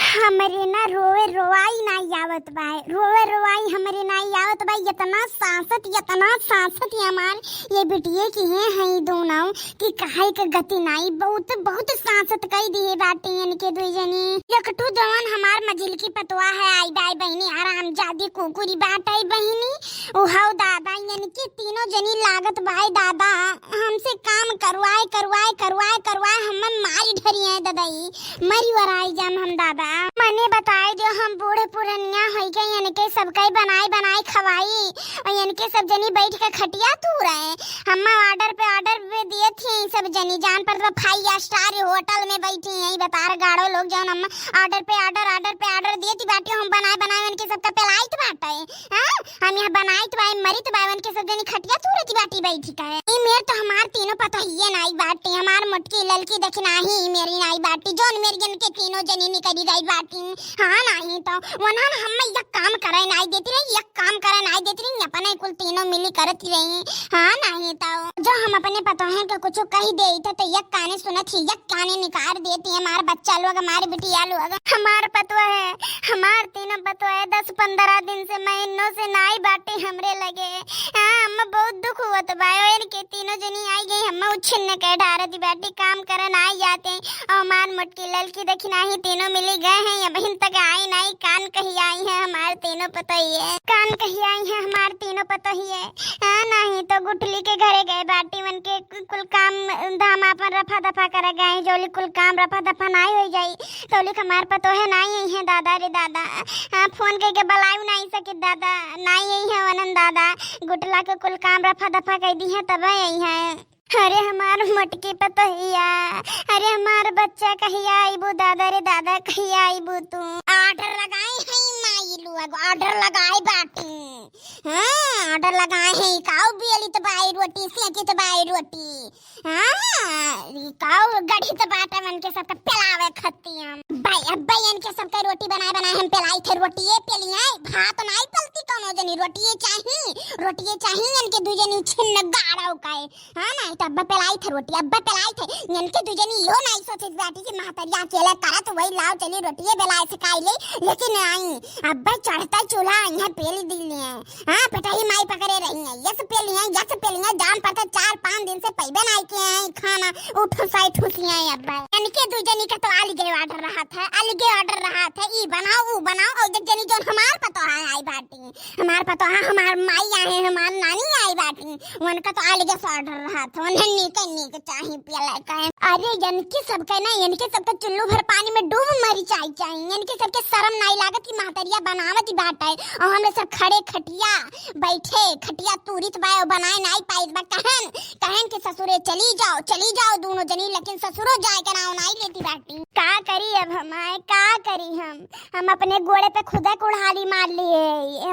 हमरे ना रोवे रोवाई नहीं आवत बा, रोवे रोवाई हमरे नहीं आवत बा। इतना सांसत हमार ये बिटिए की है दोनों कि काहे के गति नहीं, बहुत बहुत सांसत कई दिए बाटे इनके दुई जनी। एकठू जवन हमार मजिल की पतवा है आई बाई बहनी आराम जादी कुकुरी बाटाई बहनी ओहाव दादा इनके तीनों जनी लागत भाई दादा हमसे काम करवाए करवाए करवाए करवाए हम मारी ढरी है ददाई मरी वराई जाम हम दादा मने बताए जो हम बूढ़े पुरनिया होई के इनके सब कई बनाए बनाए खवाई और इनके सब जनी बैठ के खटिया तू रहे हम ऑर्डर पे दिए थे सब जनी जान पर तो 5 स्टार होटल में बैठी है बता रहे गाड़ो लोग जान हम ऑर्डर पे ऑर्डर दिए थी बाटी हम बनाए बनाए इनके सबका पेलाइत बाटे हां हम यहां बनाई तो भाई मरी तो भाई इनके सब जनी खटिया तू रहती बाटी बैठी का है ई मेर तो हमार तीनों पता ही नहीं बाटी हमार मुटकी ललकी देखना ही मेरी नहीं बाटी जोन मेरी इनके तीनों जनी निकली गई बाटी हां नहीं तो वना हम एक काम करे नहीं देती रही एक काम करे नहीं देती रही अपने कुल तीनों मिली करती रही हां नहीं तो जो हम अपने पता है कि कुछ कही दे तो एक काने सुनत ही एक काने निकाल देती है हमारे बच्चा लोग हमारे बिटिया लोग हमार पतवा है हमार तीनों पतवा है 10-15 दिन से महीनों से नाई बाटे हमरे लगे हां हम बहुत दुख हुआ तो भाई इनके तीनों जनी आई गई हम उछिन के ढार दी बेटी काम करन आई जाते और हमार मुटकी ललकी देखी नहीं तीनों मिली गए हैं या बहन तक आई नहीं कान कही आई है हमार तीनों पता ही है कान कही आई है हमार तीनों पता ही है हां नहीं तो गुठली के घरे गए बाटी मन के कुल काम धाम अपन रफा दफा कर गए जोली कुल काम रफा दफा नहीं हो जाई तोली हमार पतो है नहीं है दादा रे दादा हां फोन करके बुलाऊ नहीं सके दादा नहीं है वनन दादा गुटला के कुल काम रफा दफा कर दी है तब यही है अरे हमार मटकी पतोहिया अरे हमार बच्चा कहिया आईबू दादा रे दादा कहिया आईबू तू ऑर्डर लगाई है माई लोग ऑर्डर लगाए बाटी हां ऑर्डर लगाए है काऊ बियली तो बाई रोटी सेकी तो बाई रोटी हां काऊ गड़ी तो बाटा मन के सबका पेलावे खत्ती हम भाई अब्बा इनके सबका रोटी बनाए बनाए हम पेलाई थे रोटी ये पेलिया भात नहीं पलती कोनो जनी रोटी चाहिए इनके दू जनी छिन्न गाड़ाऊ काए हां नहीं तो अब्बा पेलाई थे रोटी अब्बा पेलाई थे इनके दू जनी यो नहीं सोचे बेटी की महतरिया अकेले करत वही लाओ चली रोटी बेलाए से खाई ले लेकिन आई अब्बा चढ़ता चूल्हा यहां पेली दिली है हां पिटाई माई पकड़े रही है यस पेली है जान पड़ता 4-5 दिन से पैबे नहीं के हैं खाना उठो साई ठुसियां है अब्बा इनके दू जनी का तो अलगे ऑर्डर रहा था ई बनाओ वो बनाओ और जब जनी जो हमार पतो है आई बाटी हमार पतो है हमार माई आए हमार नानी आई बाटी उनका तो अलगे ऑर्डर रहा था उन्हें नीके चाहिए पिया का अरे इनके सबका ना इनके सबका चुल्लू भर पानी में डूब मरी चाहिए इनके सबके शर्म नहीं लागत की महतरिया बनावत बाटा है और हमरे सब खड़े खटिया बैठे खटिया तूरित बाय बनाए नहीं पाई बा कहन के ससुरे चली जाओ दोनों जनी लेकिन ससुरो जाए के नाव नहीं लेती बाटी का करी अब हम अपने गोड़े पे खुदा कुड़ाली मार लिए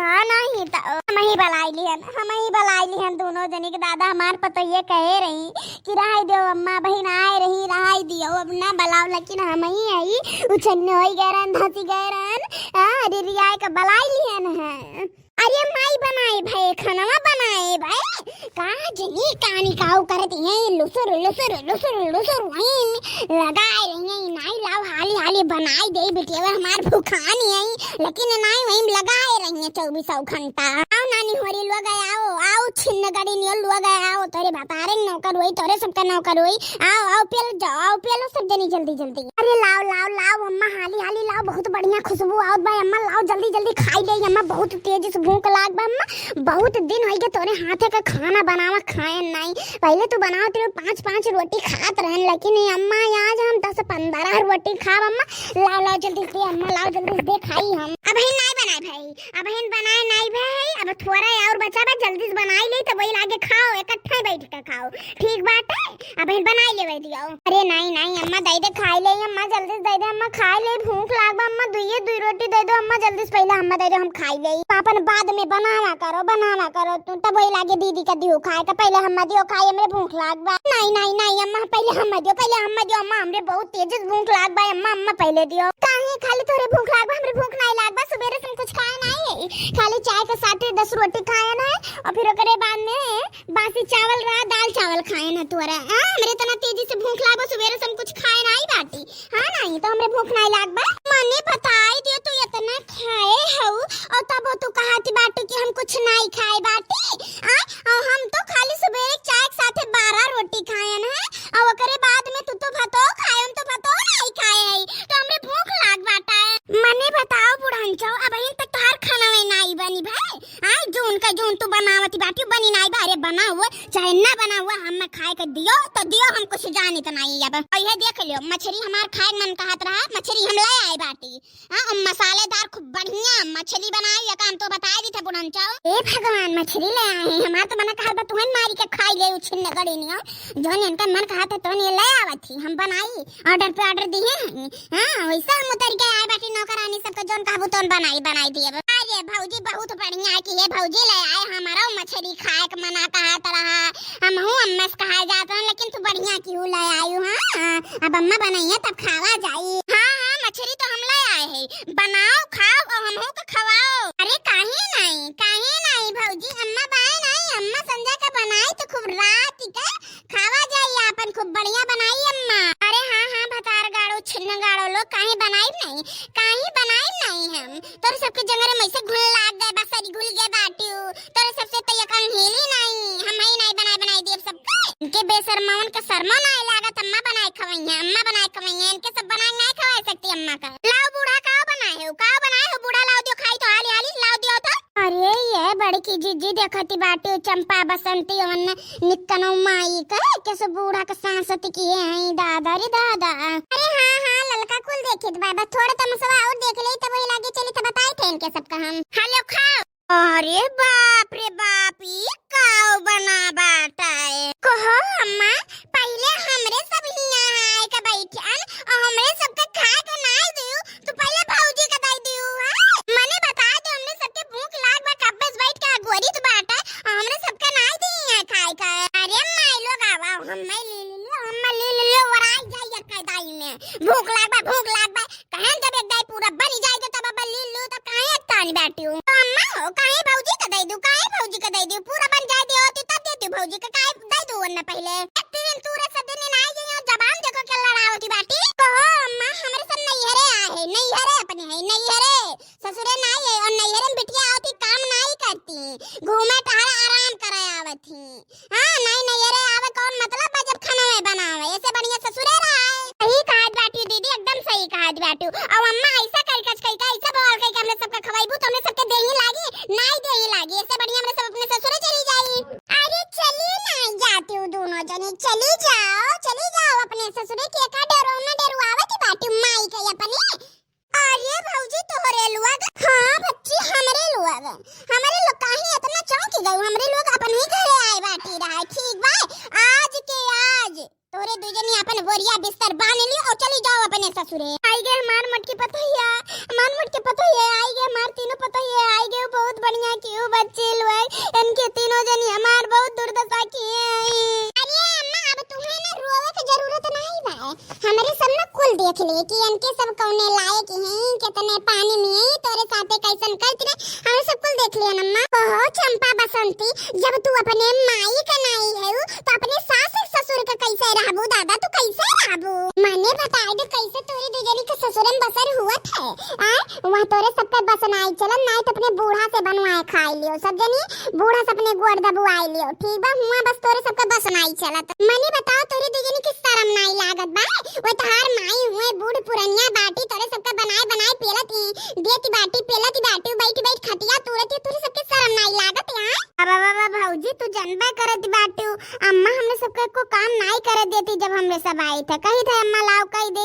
हां नहीं तो हम ही बलाई लिहन दोनों जनी के दादा हमार पतो ये कहे रही कि रहाई दो अम्मा बहन आए रही रहाई दियो अब ना बलाव लेकिन हम ही आई उछन्ने होई गरन धसी गरन अरे रियाय का बलाई लिहन है अरे माई बनाए भाई खाना बनाए भाई का जनी कानी काऊ करती है लुसुर वहीं लगाए रही है नहीं लाओ हाली बनाई दे बेटिया हमार भूखानी है लेकिन नहीं वहीं लगाए रही है 24 घंटा आओ नानी होरी लोग आओ छिन्न गड़ी नियो लोग आओ तोरे बता रहे नौकर होई तोरे सबका नौकर होई आओ पेलो सब जनी जल्दी अरे लाओ अम्मा हाली लाओ बहुत बढ़िया खुशबू आओ भाई अम्मा लाओ जल्दी खाई ले अम्मा बहुत तेज से भूख लाग बा अम्मा बहुत दिन हो गए तोरे हाथे का खाना बनावा खाए नहीं पहले तो बनाओ तेरे 5 रोटी खात रहन लेकिन अम्मा आज हम 10-15 रोटी खाब अम्मा लाओ जल्दी से अम्मा लाओ जल्दी से खाई हम अब ही नहीं बनाए भाई अब थोड़ा और बचा बा जल्दी से बनाई ले तो वही लागे खाओ इकट्ठा बैठ के खाओ ठीक बात है अब ही बनाई ले दियो अरे नहीं अम्मा दे दे खाई ले अम्मा जल्दी दे दे अम्मा खाई ले भूख लाग बा अम्मा दुई रोटी दे दो अम्मा जल्दी से पहले अम्मा दे दो हम खाई ले पापन बाद में बनावा करो तू तब वही लागे दीदी का दियो खाए का पहले हम दियो खाए हमरे भूख लाग बा नहीं अम्मा पहले हम दियो अम्मा हमरे बहुत तेज भूख लाग बा अम्मा पहले दियो काहे खाली तोरे भूख लाग बा हमरे भूख नहीं लाग बा सुबह से कुछ खाए नहीं खाली चाय के साथ 10 रोटी खाए ना और फिर ओकरे बाद में बासी चावल रहा दाल चावल खाए ना तोरा हमरे इतना तेजी से भूख लाग बा सुबह से कुछ खाए नहीं बाटी हां नहीं तो हमरे भूख नहीं लाग बा मने पता के दियो तो दियो, हम कुछ जानी तो नहीं। अब ये देख लियो, मछली हमार खाए मन कहत रहा, मछली हम ले आए बाटी। हां, और मसालेदार खूब बढ़िया मछली बनाई या काम तो बता दी था बुढ़न चाओ। ए भगवान, मछली ले आए हैं हमार तो मना कहत तुहन मारी के खाई ले उछिन गड़ी नियो। जोन इनका मन कहत तो ये ले आवत थी, हम बनाई ऑर्डर पे ऑर्डर दिए हैं। हां, वैसा हम उतर के आए बाटी, नौकरानी सब तो जोन कहबो तो बनाई दिए। अरे भौजी बहुत बढ़िया कि ये भौजी ले आए, हमारा मछली खाए के मना कहत रहा, हम हूं अम्मा से कहा जाता, लेकिन तू बढ़िया क्यों ले आयु। हां, अब अम्मा बनाइए तब खावा जाई। हां, मछली तो हम ले आए हैं, बनाओ खाओ और हमहू को खवाओ। अरे काहे नहीं भौजी, अम्मा बाए नहीं, अम्मा संजय का बनाई तो खूब रात के खावा जाई, अपन खूब बढ़िया बनाई अम्मा। अरे हां भतार गाड़ो छिन्न गाड़ो लोग काहे बनाई नहीं हम तोरे सबके जंगरे में से घुल लाग गए, बसरी घुल गए बाटू, तोरे सबसे तो यकन हेली नहीं, हम ही नहीं बनाई देव सबके। इनके बेशर्मावन का शर्मा नहीं लागत, अम्मा बनाए खवैया, इनके सब बनाए नहीं खवा सकती अम्मा का। लाओ बूढ़ा का बनाए हो बूढ़ा, लाओ दियो खाई तो हाली लाओ दियो तो। अरे ये बड़की जीजी देखती बाटू, चंपा बसंती और निक्कनो माई का कैसे बूढ़ा का सांसत किए हैं, दादा रे दादा। अरे हां ललका कुल देखे बाबा, थोड़ा तमसवा और देख ले तब वही लागे चली तब बताए थे इनके सबका हम। हेलो खाओ। अरे बाप रे बाप, ये काओ बना बाटाए कहो अम्मा, पहले हमरे सब हिया आए का बैठन और हमरे सबके खाए के नाई दियो, तो पहले भौजी का दई दियो। हां, मने बता दो, हमने सबके भूख लाग बा, कब बस बैठ के गोरी तो बाटा और हमरे सबका नाई दिए खाए का। अरे माई लोग आवा, हम ले ले वराई जाई का दाई में, भूख लाग बा कहां जब एक दाई पूरा बनी जाए तो तब ले लो, तो काहे एक तानी बैठी हूं। तो अम्मा हो काहे भौजी का दई दू, पूरा बन जाए दे होती तब देती भौजी का, काहे दई दू वरना पहले एक दिन तूरे सब दिन ना आई जबान देखो के लड़ावती बाटी। कहो अम्मा, हमरे सब नैहरे अपने है नैहरे, ससुरे नहीं है, और नैहरे में बिटिया आती काम नहीं करती, घूमे टहले आराम करे आवती। हां, नैहरे आवे कौन मतलब बा जब खाना में बनावे, ऐसे बढ़िया ससुरे रहा। सही कहा बाटी दीदी, एकदम सही कहा बाटू। और अम्मा ऐसा ऐसा बोल के हमने सबका खवाइबू तो हमने सबके देही लागी, ऐसे बढ़िया हमने सब अपने ससुरे चली जाई। अरे चली नहीं जाती हूं, दोनों जने चली जाओ अपने ससुरे के का डरू आवती बाटी माई के अपने। अरे भौजी तोहरे लुआग। हां बच्ची, हमरे लुआग काहे इतना चौंकी गई, हमरे लोग अपन ही घरे आए बाटी रहा। ठीक बा, आज तोरे दुजनी अपन बोरिया बिस्तर बांध लियो और चली जाओ अपने ससुरे। आई गए हमार मटकी पतैया, आई गए हमार तीनों पतैया, आई गए बहुत बढ़िया क्यों बच्चे लोग, इनके तीनों जनी हमार बहुत दुर्दशा किए। अरे अम्मा, अब तुम्हें ना रोवे की जरूरत नहीं बा, हमरे सब ना कुल देख लिए कि इनके सब कौने लायक हैं, कितने पानी में है, तोरे साथे कैसन करती रे, हम सब कुल देख लिए अम्मा। कहो चंपा बसंती, जब तू अपने माई का नाई है तो अपने सास ससुर का कैसे रहबू दादा, तू कैसे रहबू, मने बता दे कैसे तोरे दुजनी के ससुरन बसर हुआ है। वहां तोरे सबका बसनाई चलन नहीं तो अपने बूढ़ा से बनवाए खाई लियो, सब जनी बूढ़ा से अपने गोड़ दबुआई लियो। ठीक बा, हुआ बस तोरे सबका बसनाई चलत। मने बताओ तोरे दुजनी की शर्म नहीं लागत बा, वो तहार माई हुए बूढ़ पुरनिया बाटी, तोरे सबका बनाए पेलत देती बाटी, पेलती बाटी, बैठ खटिया तुरती, तोरे सबके शर्म नहीं लागत। बाबा भौजी तू जनबा करत बाटू, अम्मा हमने सबके को काम नहीं कर देती जब हमरे सब आई थे, कही थे अम्मा लाओ कही दे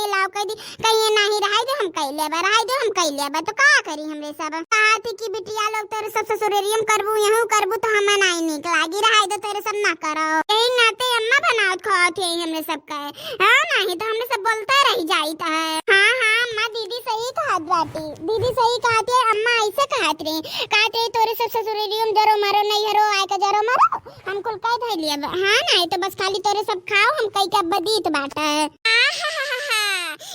कहीं नहीं रहाई दे, हम कही लेबा तो का करी हमरे सब। कहा थी कि बिटिया लोग तेरे सब ससुरेरियम करबू यहू करबू तो हमें नहीं निक लागी, रहाई दे तेरे सब ना करो, यही नाते अम्मा बनाओ खाओ थे हमरे सब का। हां, नहीं तो हमने सब बोलते रह जाइत है। हां अम्मा दीदी सही कहत बाटी, अम्मा ऐसे कहत रही तोरे सब ससुरेरियम जरो मारो नहीं हरो आए का जरो मारो, हम कुल कह धै लिया। हां, नहीं तो बस खाली तोरे सब खाओ, हम कई का बदीत बाटा है।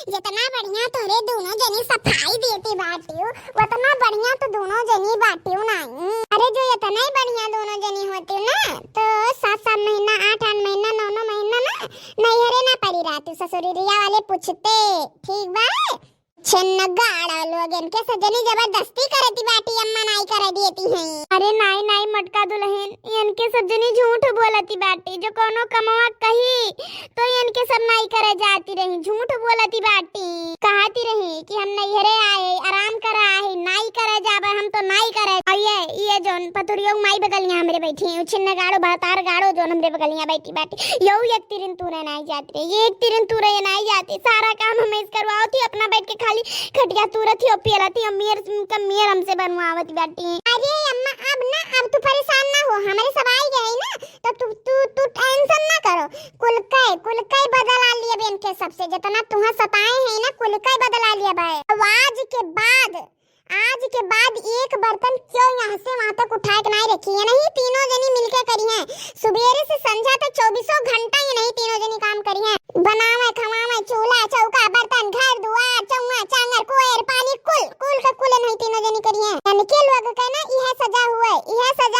जितना बढ़िया तोरे दोनों जनी सफाई देती बाटियो, उतना बढ़िया तो दोनों जनी बाटियो नहीं। अरे जो इतना ही बढ़िया दोनों जनी होती ना तो 7-7 महीना 8-8 महीना 9-9 महीना ना नैहरे ना पड़ी रहती, ससुरिया वाले पूछते। ठीक बा, छन्नगाड़ा लोग इनके सजनी जबरदस्ती करती बाटी, अम्मा नहीं कर देती हैं। अरे नहीं मटका दुल्हन, इनके सजनी झूठ बोलती बाटी, जो कोनो कमवा कही तो इनके सब नहीं करे जाती रही, झूठ बोलती बाटी, कहती रही कि हम नैहरे आए आराम कर आए नहीं करे जाबे, हम तो नहीं करे। ये पतुरिया जोन पतुरिया माई बगलियां हमरे बैठी छिन्न गाड़ो भातार गाड़ो जोन हमरे बगलियां बैठी बाटी यो एक तिरिन तुरे नहीं जाते ये एक तिरिन तुरे नहीं जाते सारा काम हमें इस करवाओ थी अपना बैठ के खाली खटिया तुरत थी और पियला थी अमीर कमीर हमसे बनवावत बाटी। अरे अम्मा अब तू परेशान ना हो हमारे सब आई गए ना तो तू टेंशन ना करो कुलकई बदला लिया बेन के सबसे जितना तुम्हें सताए हैं ना कुलकई बदला लिया भाई। आज के बाद एक बर्तन क्यों यहाँ से वहाँ तक उठा के नहीं रखी है नहीं तीनों जनी मिलके करी हैं सुबेरे से संझा तक 24 घंटा ये नहीं तीनों जनी काम करी हैं बनावे खवावे चूल्हा चौका बर्तन घर दुआर चौवा चांगर कोयर पानी कुल का कुल नहीं तीनों जनी करी हैं यानी के लोग कहना यह सजा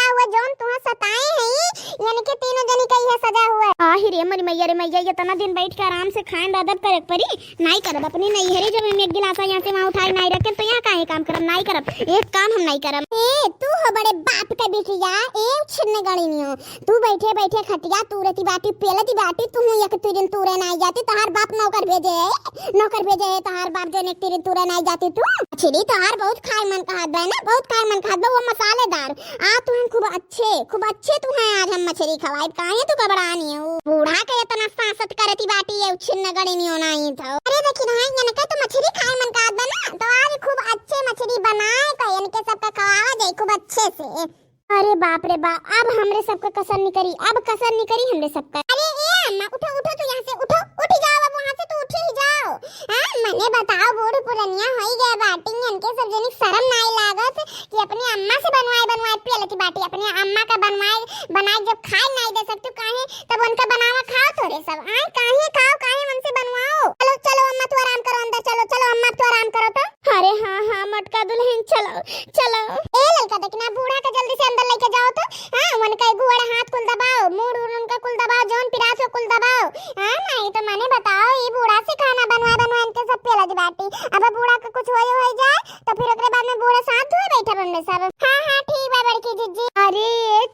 हुआ जोन तुम्हें सताए हैं यानी के तीनों जनी का यह सजा हुआ है। आही रे मरी मैया रे मैया इतना दिन बैठ के आराम से खान अदब करे परी नहीं करब अपनी नहीं हरे जब हम एक गिलास यहाँ से वहाँ उठाई नहीं रखे तो यहाँ काहे काम करब नहीं करब एक काम हम नहीं करब। ए तू हो बड़े बाप का बिटिया ए छिन्न गणी नहीं हो तू बैठे खटिया तुरती बाटी पेलती बाटी तू एक तिरिन तुरे नहीं जाती तहार बाप नौकर भेजे है तहार बाप जो एक तिरिन तुरे नहीं जाती तू छिड़ी तहार बहुत खाए मन का हाथ है ना बहुत खाए मन खात वो मसालेदार आ तू खूब अच्छे तू है आज हम मछली खवाई काहे तू घबरानी हो बूढ़ा के इतना सांसत करती बाटी ये छिन्न गणी नहीं होना ही था। अरे देखी ना यानी के तो मछली खाए मन का हाथ ना तो आज खूब अच्छे मछली बनाए का यानी के सबका खवावा जाए खूब अच्छे से। अरे बाप रे बाप अब हमरे सबका कसर नहीं करी हमरे सबका। अरे ए अम्मा उठो तू यहाँ से उठ जाओ अब वहाँ से तू उठ ही जाओ। हां मने बताओ बूढ़ी पुरनिया होई गए बाटी इनके सब जनी शर्म नहीं लागत कि अपनी अम्मा से बनवाए पेले की बाटी अपनी अम्मा का बनाए जब खाए नहीं दे सकते काहे तब उनका बनावा खाओ थोड़े सब आए काहे खाओ काहे हमसे बनवाओ। चलो अम्मा तू आराम करो अंदर चलो अम्मा तू आराम करो तो। अरे हां मटका दुल्हन चलो ए लड़का देखना बूढ़ा का जल्दी से अंदर लेके जाओ तो हां उनका गुड़ हाथ कुल दबाओ मुंह उनका कुल दबाओ जोन पिरास कुल दबाओ। हां नहीं तो माने बताओ ये बूढ़ा से खाना बनवा इनके सब पेला की बाटी अब बूढ़ा का कुछ हो जाए तो फिर ओकरे बाद में बूढ़ा साथ हुए बैठा बनने सब। हां ठीक बा बड़की जीजी। अरे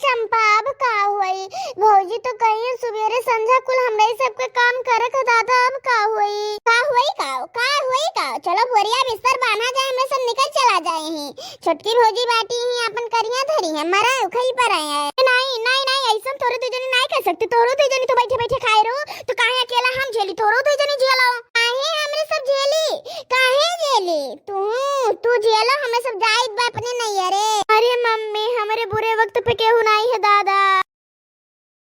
चंपा अब का होई भौजी तो कहीं सुबेरे संझा कुल हमरे सबके काम करे का दादा अब का होई चलो बोरिया बिस्तर बांधा जाए हमरे सब निकल चला जाए हैं छोटकी भौजी बाटी ही अपन करिया धरी है मरा उखई पर आए हैं नहीं ऐसा तोरे दो जने नहीं कर सकते तोरो दो जने तो बैठे खाए रो तो काहे अकेला हम झेली तोरो दो जने झेलो काहे हमरे सब झेली काहे झेली तू झेलो हमें सब जाइत बा अपने नहीं अरे मम्मी हमारे बुरे वक्त पे केहू नहीं है दादा